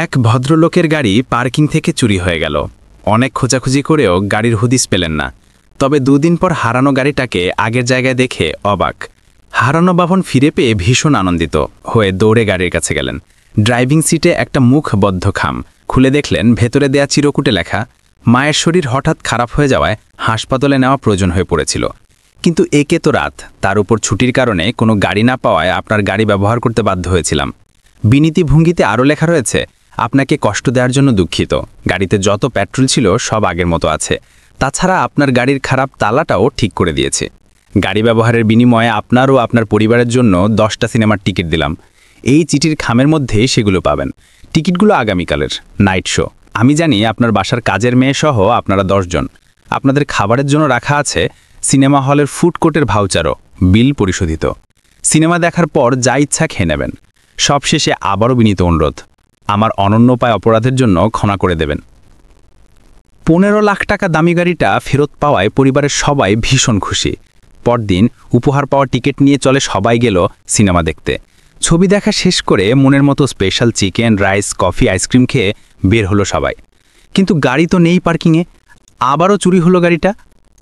এক ভদ্রলোকের গাড়ি পার্কিং থেকে চুরি হয়ে গেল। অনেক খোঁজাখুঁজি করেও গাড়ির হদিস পেলেন না। তবে দুদিন পর হারানো গাড়িটাকে আগের জায়গায় দেখে অবাক। হারানো বাহন ফিরে পেয়ে ভীষণ আনন্দিত হয়ে দৌড়ে গাড়ির কাছে গেলেন। ড্রাইভিং সিটে একটা মুখবদ্ধ খাম খুলে দেখলেন ভেতরে দেয়া চিরকুটে লেখা, মায়ের শরীর হঠাৎ খারাপ হয়ে যাওয়ায় হাসপাতালে নেওয়া প্রয়োজন হয়ে পড়েছিল, কিন্তু একে তো রাত, তার উপর ছুটির কারণে কোনো গাড়ি না পাওয়ায় আপনার গাড়ি ব্যবহার করতে বাধ্য হয়েছিলাম। বিনীতি ভঙ্গিতে আরও লেখা রয়েছে, আপনাকে কষ্ট দেওয়ার জন্য দুঃখিত, গাড়িতে যত পেট্রোল ছিল সব আগের মতো আছে, তাছাড়া আপনার গাড়ির খারাপ তালাটাও ঠিক করে দিয়েছে। গাড়ি ব্যবহারের বিনিময়ে আপনার ও আপনার পরিবারের জন্য 10টা সিনেমার টিকিট দিলাম। এই চিঠির খামের মধ্যে সেগুলো পাবেন। টিকিটগুলো আগামীকালের নাইট শো। আমি জানি আপনার বাসার কাজের মেয়ে সহ আপনারা 10 জন। আপনাদের খাবারের জন্য রাখা আছে সিনেমা হলের ফুড কোর্টের ভাউচারও, বিল পরিশোধিত। সিনেমা দেখার পর যা ইচ্ছা খেয়ে নেবেন। সবশেষে আবারও বিনীত অনুরোধ, আমার অনন্যপায় অপরাধের জন্য ক্ষমা করে দেবেন। 15 লাখ টাকা দামি গাড়িটা ফেরত পাওয়ায় পরিবারের সবাই ভীষণ খুশি। পরদিন উপহার পাওয়া টিকিট নিয়ে চলে সবাই গেল সিনেমা দেখতে। ছবি দেখা শেষ করে মনের মতো special chicken, rice, coffee, ice cream খেয়ে বের হলো সবাই। কিন্তু গাড়ি তো নেই পার্কিংয়ে। আবারও চুরি হলো গাড়িটা।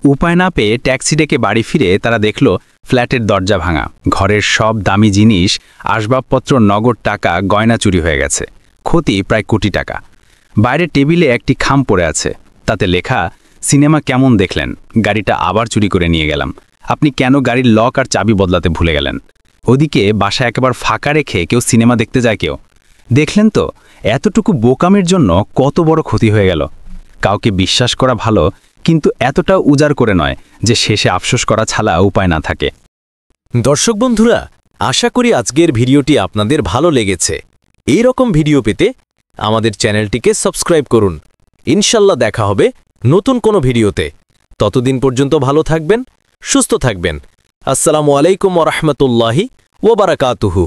উপায় না পেয়ে ট্যাক্সি ডেকে বাড়ি ফিরে তারা দেখল ফ্ল্যাটের দরজা ভাঙা, ঘরের সব দামি জিনিস, আসবাবপত্র, নগদ টাকা, গয়না চুরি হয়ে গেছে। ক্ষতি প্রায় কোটি টাকা। বাইরে টেবিলে একটি খাম পড়ে আছে, তাতে লেখা, সিনেমা কেমন দেখলেন, গাড়িটা আবার চুরি করে নিয়ে গেলাম, আপনি কেন গাড়ির লক আর চাবি বদলাতে ভুলে গেলেন। ওদিকে বাসা একেবারে ফাঁকা রেখে কেউ সিনেমা দেখতে যায় কেউ। দেখলেন তো এতটুকু বোকামের জন্য কত বড় ক্ষতি হয়ে গেল। কাউকে বিশ্বাস করা ভালো, কিন্তু এতটাও উজাড় করে নয় যে শেষে আফসোস করা ছাড়া উপায় না থাকে। দর্শক বন্ধুরা, আশা করি আজকের ভিডিওটি আপনাদের ভালো লেগেছে। এই রকম ভিডিও পেতে আমাদের চ্যানেলটিকে সাবস্ক্রাইব করুন। ইনশাল্লাহ দেখা হবে নতুন কোনো ভিডিওতে। ততদিন পর্যন্ত ভালো থাকবেন, সুস্থ থাকবেন। আসসালামু আলাইকুম ওয়া রাহমাতুল্লাহি ওয়া বারাকাতুহু।